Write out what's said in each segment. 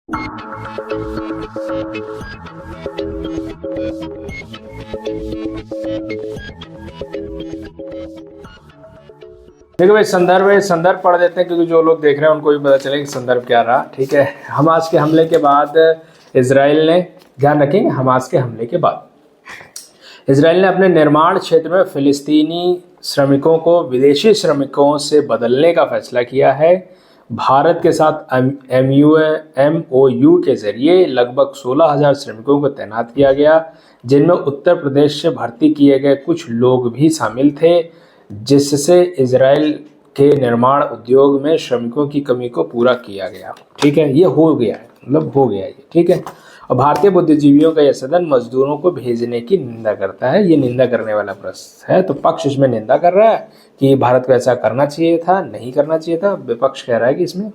देखो भाई, संदर्भ पढ़ देते हैं, क्योंकि जो लोग देख रहे हैं उनको भी पता चले कि संदर्भ क्या रहा। ठीक है, हमास के हमले के बाद इजराइल ने, ध्यान रखेंगे, हमास के हमले के बाद इजराइल ने अपने निर्माण क्षेत्र में फिलिस्तीनी श्रमिकों को विदेशी श्रमिकों से बदलने का फैसला किया है। भारत के साथ MOU के जरिए लगभग 16,000 श्रमिकों को तैनात किया गया, जिनमें उत्तर प्रदेश से भर्ती किए गए कुछ लोग भी शामिल थे, जिससे इजराइल के निर्माण उद्योग में श्रमिकों की कमी को पूरा किया गया। ठीक है, ये हो गया है, मतलब हो गया ये। ठीक है, और भारतीय बुद्धिजीवियों का यह सदन मजदूरों को भेजने की निंदा करता है। ये निंदा करने वाला प्रश्न है, तो पक्ष इसमें निंदा कर रहा है कि भारत को ऐसा करना चाहिए था, नहीं करना चाहिए था। विपक्ष कह रहा है कि इसमें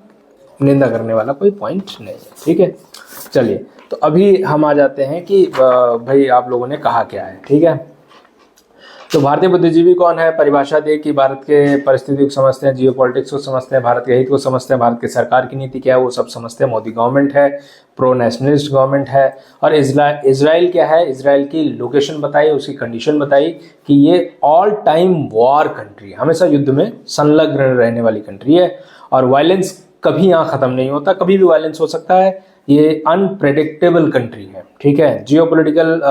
निंदा करने वाला कोई पॉइंट नहीं है। ठीक है, चलिए, तो अभी हम आ जाते हैं कि भाई आप लोगों ने कहा क्या है। ठीक है, तो भारतीय बुद्धिजीवी कौन है, परिभाषा दे कि भारत के परिस्थिति को समझते हैं, जियो पॉलिटिक्स को समझते हैं, भारत के हित को समझते हैं, भारत की सरकार की नीति क्या है वो सब समझते हैं। मोदी गवर्नमेंट है, प्रो नेशनलिस्ट गवर्नमेंट है। और इजराइल क्या है, इजराइल की लोकेशन बताई, उसकी कंडीशन बताई कि ये ऑल टाइम वॉर कंट्री, हमेशा युद्ध में संलग्न रहने वाली कंट्री है, और वायलेंस कभी यहाँ ख़त्म नहीं होता, कभी भी वायलेंस हो सकता है। ये अनप्रेडिक्टेबल कंट्री है। ठीक है, जियो पोलिटिकल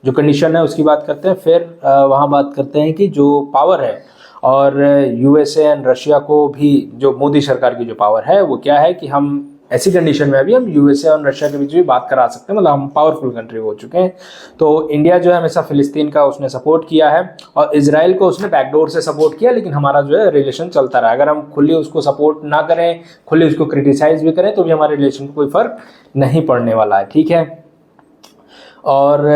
जो कंडीशन है उसकी बात करते हैं, फिर वहाँ बात करते हैं कि जो पावर है, और USA एंड रशिया को भी, जो मोदी सरकार की जो पावर है वो क्या है कि हम ऐसी कंडीशन में अभी हम USA और रशिया के बीच भी बात करा सकते हैं, मतलब हम पावरफुल कंट्री हो चुके हैं। तो इंडिया जो है हमेशा फिलिस्तीन का उसने सपोर्ट किया है, और इजराइल को उसने बैकडोर से सपोर्ट किया, लेकिन हमारा जो है रिलेशन चलता रहा। अगर हम खुली उसको सपोर्ट ना करें, खुली उसको क्रिटिसाइज भी करें, तो भी हमारे रिलेशन को कोई फर्क नहीं पड़ने वाला है। ठीक है, और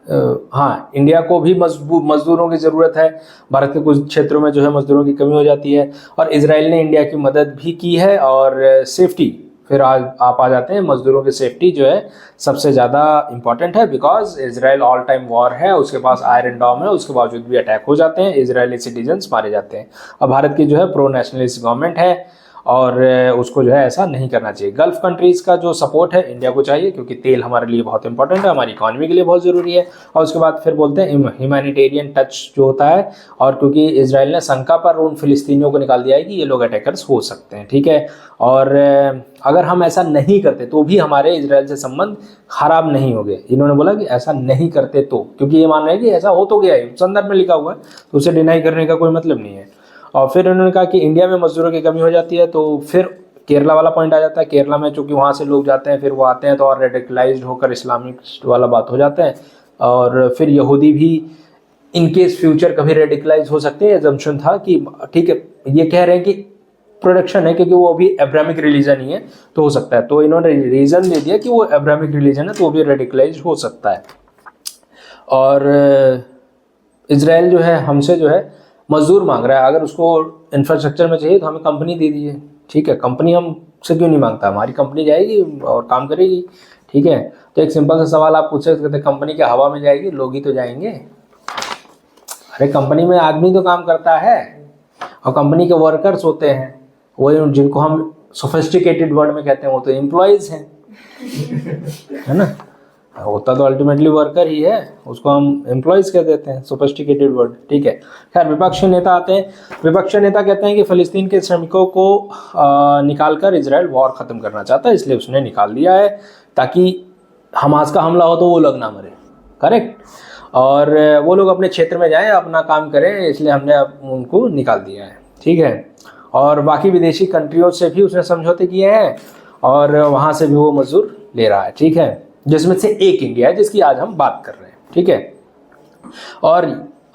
हाँ, इंडिया को भी मजदूरों की ज़रूरत है। भारत के कुछ क्षेत्रों में जो है मजदूरों की कमी हो जाती है, और इजराइल ने इंडिया की मदद भी की है। और सेफ्टी, फिर आज आप आ जाते हैं, मजदूरों की सेफ्टी जो है सबसे ज़्यादा इंपॉर्टेंट है, because Israel all time war है, उसके पास आयरन डॉम है, उसके बावजूद भी अटैक हो जाते हैं, इजरायली सिटीजन्स मारे जाते हैं। और भारत की जो है प्रो नेशनलिस्ट गवर्नमेंट है, और उसको जो है ऐसा नहीं करना चाहिए। गल्फ कंट्रीज का जो सपोर्ट है इंडिया को चाहिए, क्योंकि तेल हमारे लिए बहुत इंपॉर्टेंट है, हमारी इकोनॉमी के लिए बहुत ज़रूरी है। और उसके बाद फिर बोलते हैं ह्यूमैनिटेरियन टच जो होता है, और क्योंकि इजराइल ने शंका पर उन फिलिस्तीनियों को निकाल दिया है कि ये लोग अटैकर्स हो सकते हैं। ठीक है, और अगर हम ऐसा नहीं करते तो भी हमारे इजराइल से संबंध खराब नहीं हो गए। इन्होंने बोला कि ऐसा नहीं करते तो, क्योंकि ये मान रहे हैं कि ऐसा हो तो गया है, संदर्भ में लिखा हुआ है, तो उसे डिनाई करने का कोई मतलब नहीं है। और फिर उन्होंने कहा कि इंडिया में मजदूरों की कमी हो जाती है, तो फिर केरला वाला पॉइंट आ जाता है। केरला में चूंकि वहाँ से लोग जाते हैं, फिर वो आते हैं तो और रेडिकलाइज्ड होकर इस्लामिक वाला बात हो जाता है। और फिर यहूदी भी इनकेस फ्यूचर कभी रेडिकलाइज हो सकते हैं। एजम्पशन था कि ठीक है, ये कह रहे हैं कि प्रोडक्शन है, क्योंकि वो अभी अब्राहमिक रिलीजन ही है, तो हो सकता है। तो इन्होंने रीजन दे दिया कि वो अब्राहमिक रिलीजन है, तो वो भी रेडिकलाइज हो सकता है। और इजराइल जो है हमसे जो है मजदूर मांग रहा है, अगर उसको इंफ्रास्ट्रक्चर में चाहिए तो हमें कंपनी दे दीजिए। ठीक है, कंपनी हमसे क्यों नहीं मांगता, हमारी कंपनी जाएगी और काम करेगी। ठीक है, तो एक सिंपल सा सवाल आप पूछ सकते हैं, कंपनी क्या हवा में जाएगी, लोग ही तो जाएंगे। अरे कंपनी में आदमी तो काम करता है, और कंपनी के वर्कर्स होते हैं, वही जिनको हम सोफिस्टिकेटेड वर्ड में कहते हैं, वो तो एम्प्लॉयज हैं, है ना। होता तो अल्टीमेटली वर्कर ही है, उसको हम एम्प्लॉयज कह देते हैं, सोफिस्टिकेटेड वर्ड। ठीक है, खैर विपक्षी नेता आते हैं। विपक्षी नेता कहते हैं कि फिलिस्तीन के श्रमिकों को निकालकर इजराइल वॉर खत्म करना चाहता है, इसलिए उसने निकाल दिया है ताकि हमास का हमला हो तो वो लोग ना मरे। करेक्ट, और वो लोग अपने क्षेत्र में जाएं, अपना काम करें, इसलिए हमने उनको निकाल दिया है। ठीक है, और बाकी विदेशी कंट्रियों से भी उसने समझौते किए हैं, और वहाँ से भी वो मजदूर ले रहा है। ठीक है, जिसमें से एक इंडिया है, जिसकी आज हम बात कर रहे हैं। ठीक है, और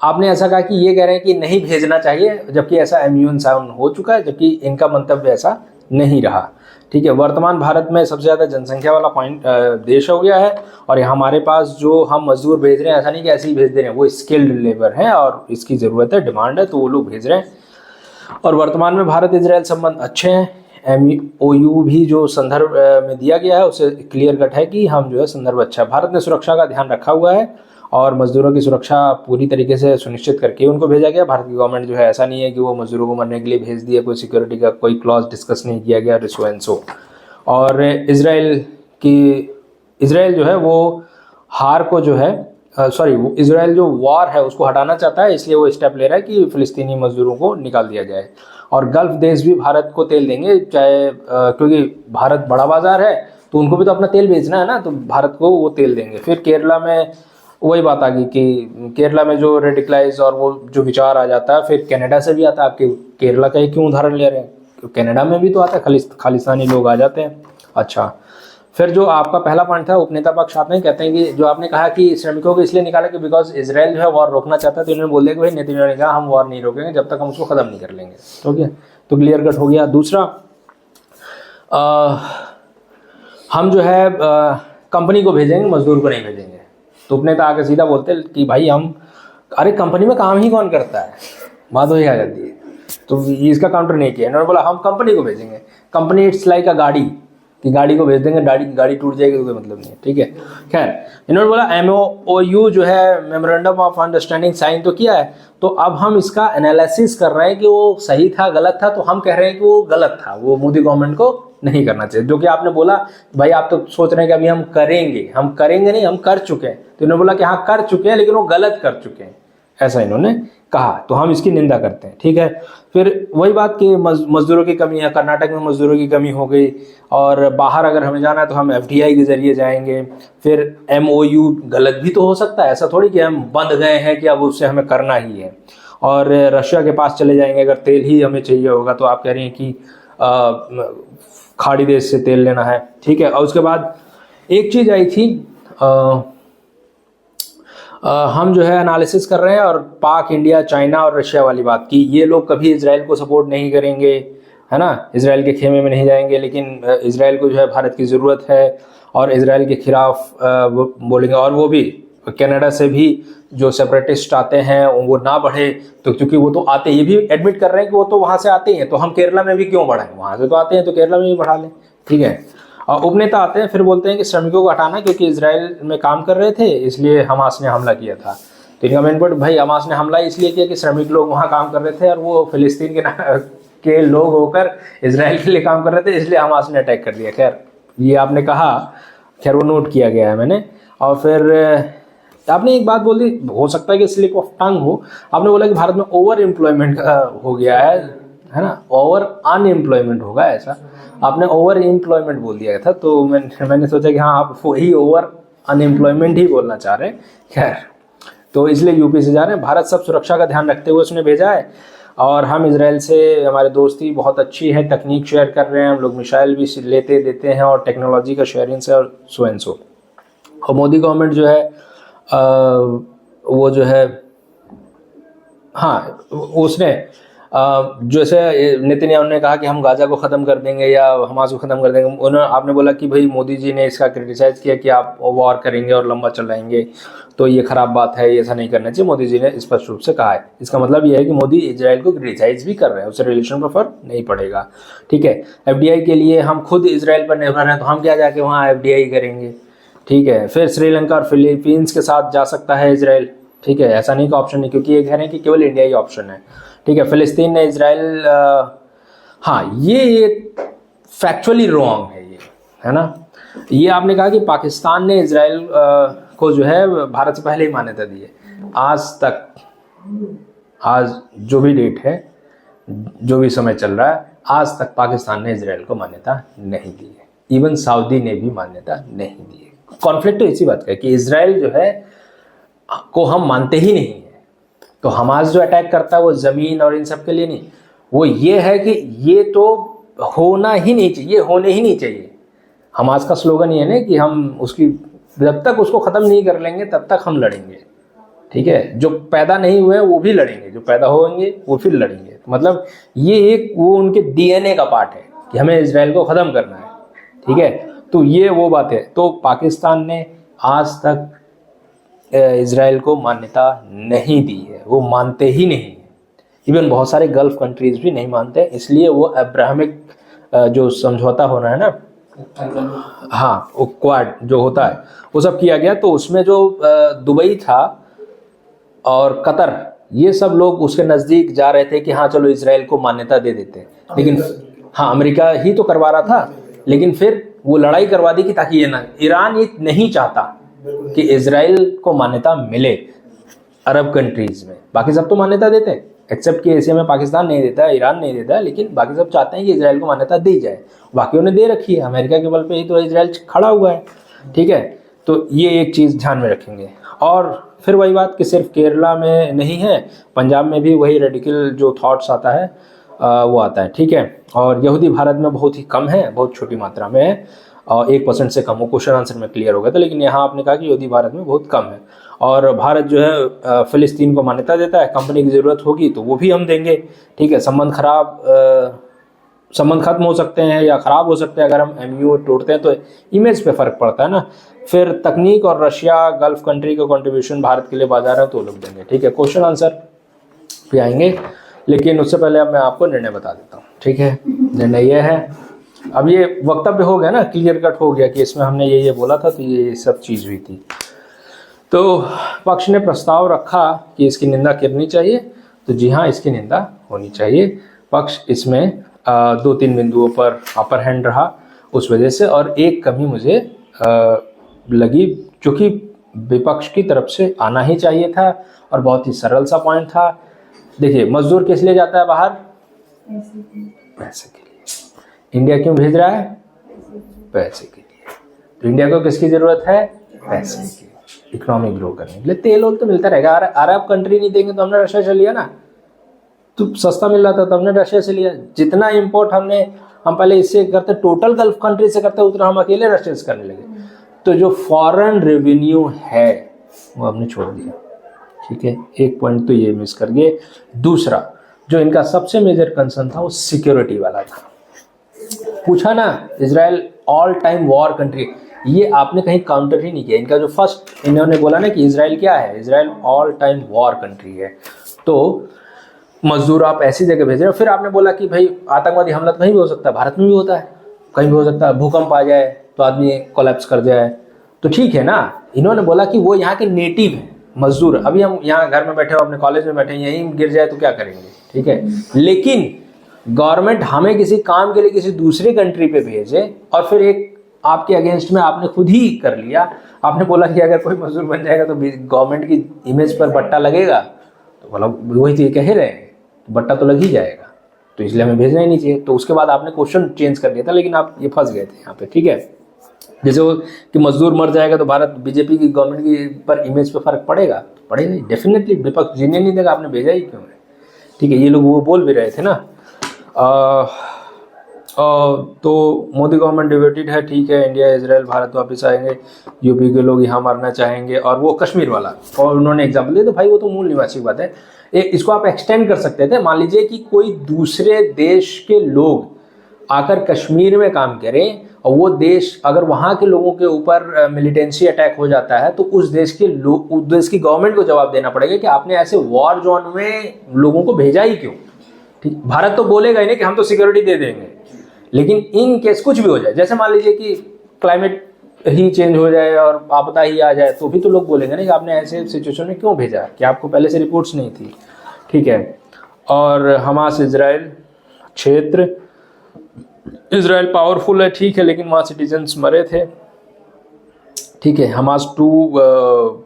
आपने ऐसा कहा कि ये कह रहे हैं कि नहीं भेजना चाहिए, जबकि ऐसा MOU साइन हो चुका है, जबकि इनका मंतव्य ऐसा नहीं रहा। ठीक है, वर्तमान भारत में सबसे ज़्यादा जनसंख्या वाला देश हो गया है, और हमारे पास जो हम मजदूर भेज रहे हैं, ऐसा नहीं कि ऐसे ही भेज दे रहे हैं, वो स्किल्ड लेबर है और इसकी ज़रूरत है, डिमांड है, तो वो लोग भेज रहे हैं। और वर्तमान में भारत इजराइल संबंध अच्छे हैं। MOU भी जो संदर्भ में दिया गया है उसे क्लियर कट है कि हम जो है संदर्भ अच्छा है। भारत ने सुरक्षा का ध्यान रखा हुआ है, और मजदूरों की सुरक्षा पूरी तरीके से सुनिश्चित करके उनको भेजा गया। भारत की गवर्नमेंट जो है, ऐसा नहीं है कि वो मजदूरों को मरने के लिए भेज दिया, कोई सिक्योरिटी का कोई क्लॉज डिस्कस नहीं किया गया, रिसो एंड सो। और इसराइल जो है वो हार को जो है इसराइल जो वॉर है उसको हटाना चाहता है, इसलिए वो स्टेप ले रहा है कि फिलिस्तीनी मजदूरों को निकाल दिया जाए। और गल्फ देश भी भारत को तेल देंगे, चाहे क्योंकि भारत बड़ा बाजार है तो उनको भी तो अपना तेल बेचना है ना, तो भारत को वो तेल देंगे। फिर केरला में वही बात आ गई कि केरला में जो रेडिकलाइज और वो जो विचार आ जाता है, फिर कनाडा से भी आता है। आपके केरला का ही क्यों उदाहरण ले रहे हैं, कनाडा में भी तो आता है, खालिस्तानी लोग आ जाते हैं। अच्छा, फिर जो आपका पहला पॉइंट था, उपनेता पक्ष आते हैं, कहते हैं कि जो आपने कहा कि श्रमिकों को इसलिए निकाला कि बिकॉज इसराइल जो है वॉर रोकना चाहता है, तो इन्होंने बोल दिया कि भाई नेतन्याहू ने कहा हम वॉर नहीं रोकेंगे जब तक हम उसको खत्म नहीं कर लेंगे। ठीक है, तो क्लियर कट हो गया। दूसरा, हम जो है कंपनी को भेजेंगे, मजदूर को नहीं भेजेंगे। तो उपनेता आके सीधा बोलते हैं कि भाई अरे कंपनी में काम ही कौन करता है, बात वही आ जाती है। तो इसका काउंटर नहीं किया, इन्होंने बोला हम कंपनी को भेजेंगे। कंपनी इट्स लाइक अ गाड़ी, कि गाड़ी को भेज देंगे, गाड़ी टूट जाएगी तो कोई मतलब नहीं है। ठीक है, खैर इन्होंने बोला MOU जो है मेमोरेंडम ऑफ अंडरस्टैंडिंग साइन तो किया है, तो अब हम इसका एनालिसिस कर रहे हैं कि वो सही था गलत था। तो हम कह रहे हैं कि वो गलत था, वो मोदी गवर्नमेंट को नहीं करना चाहिए। जो कि आपने बोला भाई आप तो सोच रहे हैं कि अभी हम करेंगे नहीं, हम कर चुके हैं। तो इन्होंने बोला कि हाँ कर चुके हैं लेकिन वो गलत कर चुके हैं, ऐसा इन्होंने कहा। तो हम इसकी निंदा करते हैं। ठीक है, फिर वही बात कि मजदूरों की कमी है, कर्नाटक में मजदूरों की कमी हो गई, और बाहर अगर हमें जाना है तो हम FDI के जरिए जाएंगे। फिर MOU गलत भी तो हो सकता है, ऐसा थोड़ी कि हम बंध गए हैं कि अब उससे हमें करना ही है। और रशिया के पास चले जाएंगे, अगर तेल ही हमें चाहिए होगा, तो आप कह रही हैं कि खाड़ी देश से तेल लेना है। ठीक है, और उसके बाद एक चीज़ आई थी, हम जो है एनालिसिस कर रहे हैं, और पाक, इंडिया, चाइना और रशिया वाली बात की, ये लोग कभी इसराइल को सपोर्ट नहीं करेंगे, है ना, इसराइल के खेमे में नहीं जाएंगे, लेकिन इसराइल को जो है भारत की ज़रूरत है और इसराइल के खिलाफ बोलेंगे। और वो भी कनाडा से भी जो सेपरेटिस्ट आते हैं वो ना बढ़े, तो क्योंकि वो तो आते, ये भी एडमिट कर रहे हैं कि वो तो वहाँ से आते हैं, तो हम केरला में भी क्यों बढ़ाएं, वहाँ से तो आते हैं तो केरला में भी बढ़ा लें। ठीक है, और उपनेता आते हैं, फिर बोलते हैं कि श्रमिकों को हटाना, क्योंकि इसराइल में काम कर रहे थे इसलिए हमास ने हमला किया था। तो इनका मेन पॉइंट, भाई हमास ने हमला इसलिए किया कि श्रमिक लोग वहाँ काम कर रहे थे और वो फिलिस्तीन के लोग होकर इसराइल के लिए काम कर रहे थे, इसलिए हमास ने अटैक कर दिया। खैर ये आपने कहा, खैर वो नोट किया गया है मैंने। और फिर आपने एक बात बोल दी, हो सकता है कि स्लिप ऑफ टंग हो, आपने बोला कि भारत में ओवर एम्प्लॉयमेंट हो गया है ना, ओवर अनएम्प्लॉयमेंट होगा, ऐसा आपने ओवर एम्प्लॉयमेंट बोल दिया था। तो मैंने सोचा कि हाँ आप वही ओवर अनएम्प्लॉयमेंट ही बोलना चाह रहे हैं। खैर, तो इसलिए यूपी से जा रहे हैं। भारत सब सुरक्षा का ध्यान रखते हुए उसने भेजा है, और हम इसराइल से हमारी दोस्ती बहुत अच्छी है, तकनीक शेयर कर रहे हैं हम लोग, मिसाइल भी लेते देते हैं और टेक्नोलॉजी का शेयरिंग से, और सो एंड सो। और मोदी गवर्नमेंट जो है वो जो है, हाँ उसने जैसे नेतन्याहू ने कहा कि हम गाजा को ख़त्म कर देंगे या हमास को ख़त्म कर देंगे, उन्होंने आपने बोला कि भाई मोदी जी ने इसका क्रिटिसाइज़ किया कि आप वॉर करेंगे और लंबा चलाएंगे, तो ये ख़राब बात है, ये ऐसा नहीं करना चाहिए। मोदी जी ने स्पष्ट रूप से कहा है। इसका मतलब ये है कि मोदी इजराइल को क्रिटिसाइज़ भी कर रहे हैं, उससे रिलेशन पर फर्क नहीं पड़ेगा। ठीक है, FDI के लिए हम खुद इजराइल पर निर्भर हैं, तो हम क्या जाके वहाँ FDI करेंगे। ठीक है, फिर श्रीलंका और फिलीपींस के साथ जा सकता है इसराइल। ठीक है, ऐसा नहीं कि ऑप्शन नहीं, क्योंकि ये कह रहे हैं कि केवल इंडिया ही ऑप्शन है। ठीक है, फिलिस्तीन ने इसराइल, हाँ ये फैक्चुअली रॉन्ग है, ये है ना। ये आपने कहा कि पाकिस्तान ने इसराइल को जो है भारत से पहले ही मान्यता दी है। आज जो भी डेट है, जो भी समय चल रहा है, आज तक पाकिस्तान ने इसराइल को मान्यता नहीं दी है। इवन सऊदी ने भी मान्यता नहीं दी है। कॉन्फ्लिक्ट तो इसी बात का है कि इसराइल जो है को हम मानते ही नहीं है। तो हमास जो अटैक करता है वो ज़मीन और इन सब के लिए नहीं, वो ये है कि ये तो होना ही नहीं चाहिए, ये होने ही नहीं चाहिए। हमास का स्लोगन ये है ना कि हम उसकी, जब तक उसको ख़त्म नहीं कर लेंगे तब तक हम लड़ेंगे। ठीक है, जो पैदा नहीं हुए वो भी लड़ेंगे, जो पैदा होंगे वो फिर लड़ेंगे। मतलब ये एक वो उनके DNA का पार्ट है कि हमें इसराइल को ख़त्म करना है। ठीक है, तो ये वो बात है। तो पाकिस्तान ने आज तक इसराइल को मान्यता नहीं दी है, वो मानते ही नहीं है। इवन बहुत सारे गल्फ कंट्रीज भी नहीं मानते, इसलिए वो अब्राहमिक जो समझौता हो रहा है ना, हाँ वो क्वाड जो होता है वो सब किया गया। तो उसमें जो दुबई था और कतर, ये सब लोग उसके नज़दीक जा रहे थे कि हाँ चलो इसराइल को मान्यता दे देते हैं, लेकिन हाँ अमेरिका ही तो करवा रहा था। लेकिन फिर वो लड़ाई करवा दी कि ताकि ये ना, ईरान ये नहीं चाहता कि इजराइल को मान्यता मिले अरब कंट्रीज में। बाकी सब तो मान्यता देते हैं, एक्सेप्ट कि एशिया में पाकिस्तान नहीं देता है, ईरान नहीं देता है, लेकिन बाकी सब चाहते हैं कि इजराइल को मान्यता दी जाए। बाकियों ने दे रखी है, अमेरिका के बल पे ही तो इजराइल खड़ा हुआ है। ठीक है, तो ये एक चीज़ ध्यान में रखेंगे। और फिर वही बात कि सिर्फ केरला में नहीं है, पंजाब में भी वही रेडिकल जो थॉट्स आता है वो आता है। ठीक है, और यहूदी भारत में बहुत ही कम है, बहुत छोटी मात्रा में है, और 1% से कम। वो क्वेश्चन आंसर में क्लियर हो गया था, लेकिन यहाँ आपने कहा कि यहूदी भारत में बहुत कम है। और भारत जो है फिलिस्तीन को मान्यता देता है, कंपनी की ज़रूरत होगी तो वो भी हम देंगे। ठीक है, संबंध खत्म हो सकते हैं या ख़राब हो सकते हैं अगर हम MOU तोड़ते हैं, तो इमेज पे फ़र्क पड़ता है ना। फिर तकनीक और रशिया गल्फ कंट्री का कंट्रीब्यूशन भारत के लिए बाजार है तो लोग देंगे। ठीक है, क्वेश्चन आंसर भी आएंगे, लेकिन उससे पहले अब मैं आपको निर्णय बता देता हूँ। ठीक है, निर्णय यह है, अब ये वक्तव्य हो गया ना, क्लियर कट हो गया कि इसमें हमने ये बोला था, तो ये सब चीज़ हुई थी। तो पक्ष ने प्रस्ताव रखा कि इसकी निंदा करनी चाहिए, तो जी हाँ, इसकी निंदा होनी चाहिए। पक्ष इसमें 2-3 बिंदुओं पर अपर हैंड रहा उस वजह से, और एक कमी मुझे लगी जो कि विपक्ष की तरफ से आना ही चाहिए था, और बहुत ही सरल सा पॉइंट था। देखिए, मजदूर किस लिए जाता है बाहर? पैसे के लिए। इंडिया क्यों भेज रहा है? पैसे के लिए। तो इंडिया को किसकी जरूरत है? पैसे की, इकोनॉमी ग्रो करने के लिए। तेल वोल तो मिलता रहेगा, अरब कंट्री नहीं देंगे तो हमने रशिया से लिया ना, तो सस्ता मिल रहा था तो हमने रशिया से लिया। जितना इंपोर्ट हम पहले इससे करते, टोटल गल्फ कंट्री से करते, उतना हम अकेले रशिया से करने लगे। तो जो फॉरेन रेवेन्यू है वो हमने छोड़ दिया। ठीक है, एक पॉइंट तो ये मिस कर गए। दूसरा, जो इनका सबसे मेजर कंसर्न था वो सिक्योरिटी वाला था। पूछा ना, Israel all time war country, ये आपने कहीं काउंटर ही नहीं किया। इनका जो फर्स्ट इन्होंने बोला ना कि इजराइल क्या है, Israel all time war country है। तो मजदूर आप ऐसी जगह भेज रहे हो। फिर आपने बोला कि भाई आतंकवादी हमला तो कहीं भी हो सकता है, भारत में भी होता है, कहीं भी हो सकता है, भूकंप आ जाए तो आदमी कोलैप्स कर जाए, तो ठीक है ना। इन्होंने बोला कि वो यहाँ के नेटिव हैं मजदूर। अभी हम यहाँ घर में बैठे हो, अपने कॉलेज में बैठे हैं, यहीं गिर जाए तो क्या करेंगे? ठीक है, लेकिन गवर्नमेंट हमें किसी काम के लिए किसी दूसरी कंट्री पे भेजे, और फिर एक आपके अगेंस्ट में आपने खुद ही कर लिया। आपने बोला कि अगर कोई मजदूर बन जाएगा तो गवर्नमेंट की इमेज पर बट्टा लगेगा, तो मतलब वही तो ये कह रहे हैं, तो बट्टा तो लग ही जाएगा, तो इसलिए हमें भेजना ही नहीं चाहिए। तो उसके बाद आपने क्वेश्चन चेंज कर दिया था, लेकिन आप ये फंस गए थे यहाँ पे। ठीक है, जैसे वो कि मजदूर मर जाएगा तो भारत बीजेपी की गवर्नमेंट की पर इमेज पे फर्क पड़ेगा, तो पड़ेगा ही डेफिनेटली। विपक्ष जीने नहीं देगा, आपने भेजा ही क्यों है? ठीक है, ये लोग वो बोल भी रहे थे ना। तो मोदी गवर्नमेंट डिवेटेड है, ठीक है, इंडिया इजराइल भारत वापस आएंगे, यूपी के लोग यहाँ मरना चाहेंगे, और वो कश्मीर वाला, और उन्होंने एग्जाम्पल दिया। तो भाई वो तो मूल निवासी की बात है। इसको आप एक्सटेंड कर सकते थे। मान लीजिए कि कोई दूसरे देश के लोग आकर कश्मीर में काम करें, और वो देश अगर वहाँ के लोगों के ऊपर मिलिटेंसी अटैक हो जाता है, तो उस देश की गवर्नमेंट को जवाब देना पड़ेगा कि आपने ऐसे वॉर जोन में लोगों को भेजा ही क्यों। ठीक, भारत तो बोलेगा ही नहीं कि हम तो सिक्योरिटी दे देंगे, लेकिन इन केस कुछ भी हो जाए, जैसे मान लीजिए कि क्लाइमेट ही चेंज हो जाए और आपदा ही आ जाए, तो भी तो लोग बोलेंगे ना कि आपने ऐसे सिचुएशन में क्यों भेजा, कि आपको पहले से रिपोर्ट्स नहीं थी। ठीक है, और हमास इजराइल क्षेत्र, इजराइल पावरफुल है, ठीक है, लेकिन वहाँ सिटीजन्स मरे थे। ठीक है, हमास 2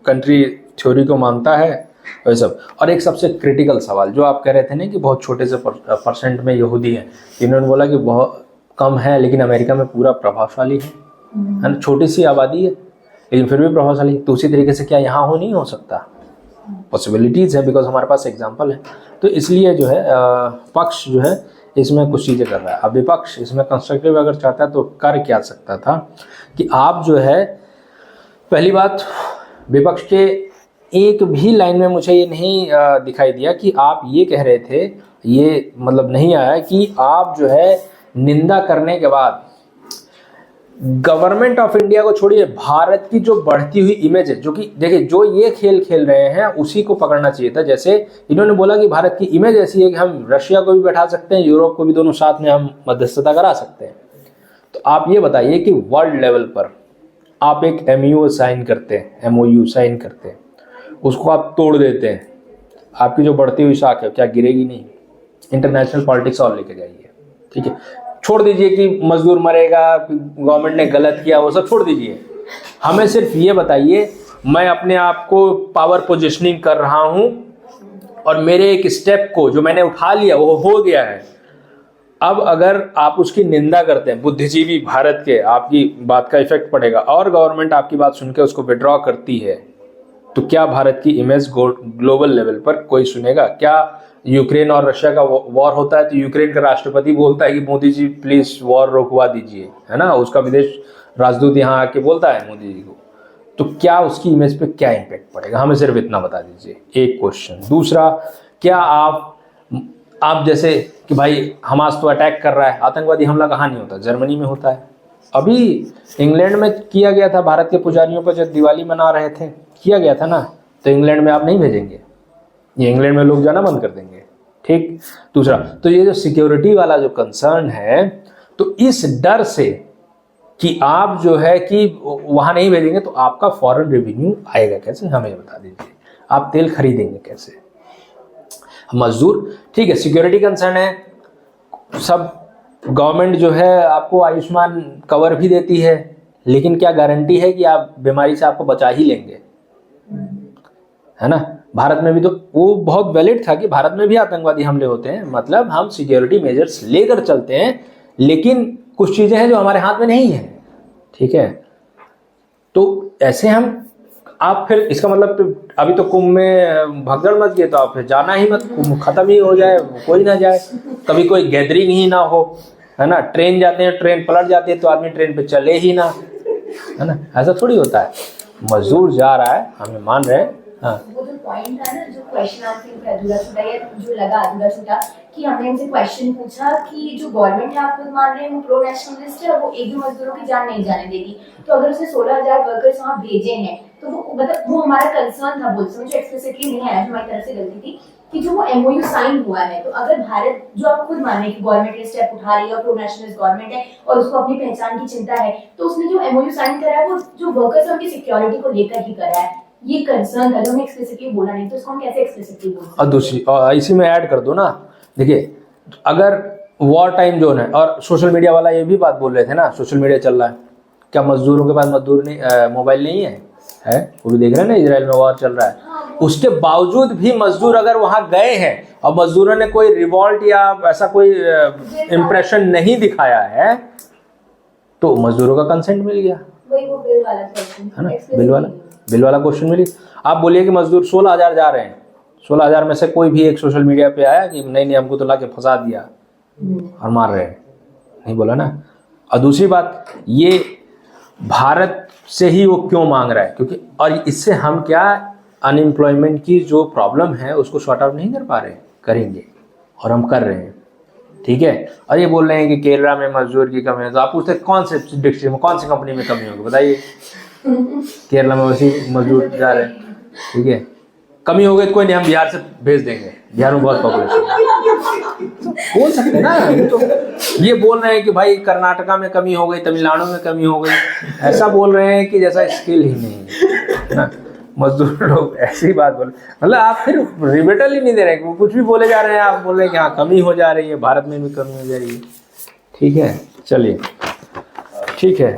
कंट्री थ्योरी को मानता है, वही सब। और एक सबसे क्रिटिकल सवाल जो आप कह रहे थे ना कि बहुत छोटे से परसेंट में यहूदी हैं, इन्होंने बोला कि बहुत कम है, लेकिन अमेरिका में पूरा प्रभावशाली है ना, छोटी सी आबादी है लेकिन फिर भी प्रभावशाली। तो उसी तरीके से क्या यहाँ हो नहीं हो सकता? पॉसिबिलिटीज़ है, बिकॉज हमारे पास एग्जाम्पल है। तो इसलिए जो है पक्ष जो है इसमें कुछ चीज़ें कर रहा है। अब विपक्ष इसमें कंस्ट्रक्टिव अगर चाहता है तो कर क्या सकता था कि आप जो है, पहली बात, विपक्ष के एक भी लाइन में मुझे ये नहीं दिखाई दिया कि आप ये कह रहे थे, ये मतलब नहीं आया कि आप जो है निंदा करने के बाद गवर्नमेंट ऑफ इंडिया को छोड़िए, भारत की जो बढ़ती हुई इमेज है, जो कि देखिए जो ये खेल खेल रहे हैं उसी को पकड़ना चाहिए था। जैसे इन्होंने बोला कि भारत की इमेज ऐसी है कि हम रशिया को भी बैठा सकते हैं, यूरोप को भी, दोनों साथ में हम मध्यस्थता करा सकते हैं। तो आप ये बताइए कि वर्ल्ड लेवल पर आप एक MOU साइन करते हैं, उसको आप तोड़ देते हैं, आपकी जो बढ़ती हुई साख है क्या गिरेगी? नहीं। इंटरनेशनल पॉलिटिक्स और लेके जाइए। ठीक है, छोड़ दीजिए कि मजदूर मरेगा, गवर्नमेंट ने गलत किया, वो सब छोड़ दीजिए। हमें सिर्फ ये बताइए, मैं अपने आप को पावर पोजिशनिंग कर रहा हूं और मेरे एक स्टेप को जो मैंने उठा लिया वो हो गया है। अब अगर आप उसकी निंदा करते हैं, बुद्धिजीवी भारत के, आपकी बात का इफेक्ट पड़ेगा और गवर्नमेंट आपकी बात सुनकर उसको विड्रॉ करती है, तो क्या भारत की इमेज ग्लोबल लेवल पर कोई सुनेगा? क्या यूक्रेन और रशिया का वॉर होता है तो यूक्रेन का राष्ट्रपति बोलता है कि मोदी जी प्लीज वॉर रोकवा दीजिए, है ना, उसका विदेश राजदूत यहाँ आके बोलता है मोदी जी को, तो क्या उसकी इमेज पे क्या इम्पैक्ट पड़ेगा? हमें सिर्फ इतना बता दीजिए, एक क्वेश्चन। दूसरा, क्या आप जैसे कि भाई हमास तो अटैक कर रहा है, आतंकवादी हमला कहाँ नहीं होता? जर्मनी में होता है। अभी इंग्लैंड में किया गया था, भारत के पुजारियों पर जब दिवाली मना रहे थे, किया गया था ना, तो इंग्लैंड में आप नहीं भेजेंगे, ये इंग्लैंड में लोग जाना बंद कर देंगे, ठीक। दूसरा, तो ये जो सिक्योरिटी वाला जो कंसर्न है, तो इस डर से कि आप जो है कि वहां नहीं भेजेंगे तो आपका फॉरेन रेवेन्यू आएगा कैसे, हमें बता दीजिए। आप तेल खरीदेंगे कैसे? मजदूर, ठीक है, सिक्योरिटी कंसर्न है, सब गवर्नमेंट जो है आपको आयुष्मान कवर भी देती है, लेकिन क्या गारंटी है कि आप बीमारी से आपको बचा ही लेंगे, है ना? भारत में भी तो वो बहुत वैलिड था कि भारत में भी आतंकवादी हमले होते हैं, मतलब हम सिक्योरिटी मेजर्स लेकर चलते हैं, लेकिन कुछ चीजें हैं जो हमारे हाथ में नहीं है, ठीक है। तो ऐसे हम, आप फिर इसका मतलब अभी तो कुंभ में भगदड़ मच गई, तो आप फिर जाना ही मत, कुंभ खत्म ही हो जाए, कोई ना जाए, कभी कोई गैदरिंग ही ना हो, है ना। ट्रेन जाते हैं, ट्रेन पलट जाती है तो आदमी ट्रेन पे चले ही ना, है ना, ऐसा थोड़ी होता है। मजदूर जा रहा है, हमें मान रहे हैं। हाँ, वो जो पॉइंट था ना, जो क्वेश्चन आंसर अधूरा छूटा या जो लगा अधूरा छूटा, कि हमने उनसे क्वेश्चन पूछा कि जो गवर्नमेंट है आप खुद मान रहे हैं वो प्रो नेशनलिस्ट है और वो एक भी मजदूरों की जान नहीं जाने देगी, तो अगर उसने 16,000 वर्कर्स वहाँ भेजे हैं तो वो मतलब वो हमारा कंसर्न था, बोलते मुझे एक्सप्लिसिटली नहीं आया, हमारी तरफ से गलती थी कि जो वो एमओयू साइन हुआ है, तो अगर भारत, जो आप खुद मान रहे हैं कि गवर्नमेंट ये स्टेप उठा रही है और प्रो नेशनलिस्ट गवर्नमेंट है और उसको अपनी पहचान की चिंता है, तो उसने जो एमओयू साइन करा है वो जो वर्कर्स है उनकी सिक्योरिटी को लेकर ही करा है, ये कंसर्न है, जो हमें एक्सप्लिसिटली बोला नहीं, तो इसको हम कैसे एक्सप्लिसिटली बोल सकते हैं? और दूसरी, और इसी में ऐड कर दो ना, देखिए अगर वॉर टाइम जोन है, और सोशल मीडिया वाला ये भी बात बोल रहे थे ना, सोशल मीडिया चल रहा है, क्या मजदूरों के पास मजदूर नहीं, मोबाइल नहीं है, वो भी देख रहे हैं ना, इजराइल में वॉर चल रहा है, उसके बावजूद भी मजदूर अगर वहां गए हैं और मजदूरों ने कोई रिवॉल्ट या ऐसा कोई इम्प्रेशन नहीं दिखाया है, तो मजदूरों का कंसेंट मिल गया, वही वो बिल वाला क्वेश्चन है ना, बिल वाला क्वेश्चन मिली। आप बोलिए कि मजदूर 16,000 जा रहे हैं, 16,000 में से कोई भी एक सोशल मीडिया पे आया कि नहीं हमको तो लाके फंसा दिया और मार रहे हैं, नहीं बोला ना। और दूसरी बात, ये भारत से ही वो क्यों मांग रहा है, क्योंकि और इससे हम क्या अनएम्प्लॉयमेंट की जो प्रॉब्लम है उसको सॉर्ट आउट नहीं कर पा रहे, करेंगे, और हम कर रहे हैं, ठीक है। और ये बोल रहे हैं कि केरला में मजदूर की कमी है, तो आप पूछते कौन से डिस्ट्रिक्ट में, कौन सी कंपनी में कमी होगी, बताइए। केरला में वैसे मजदूर जा रहे हैं, ठीक है, कमी हो गई तो कोई नहीं, हम बिहार से भेज देंगे, बिहार में बहुत पॉपुलेशन है, बोल सकते हैं ना। तो ये बोल रहे हैं कि भाई कर्नाटका में कमी हो गई, तमिलनाडु में कमी हो गई, ऐसा बोल रहे हैं कि जैसा स्किल ही नहीं है ना। मजदूर लोग ऐसी बात बोल, मतलब आप फिर रिबेटल ही नहीं दे रहे हैं, कुछ भी बोले जा रहे हैं, आप बोल रहे हैं कि हाँ कमी हो जा रही है, भारत में भी कमी हो जा रही है, ठीक है। चलिए, ठीक है।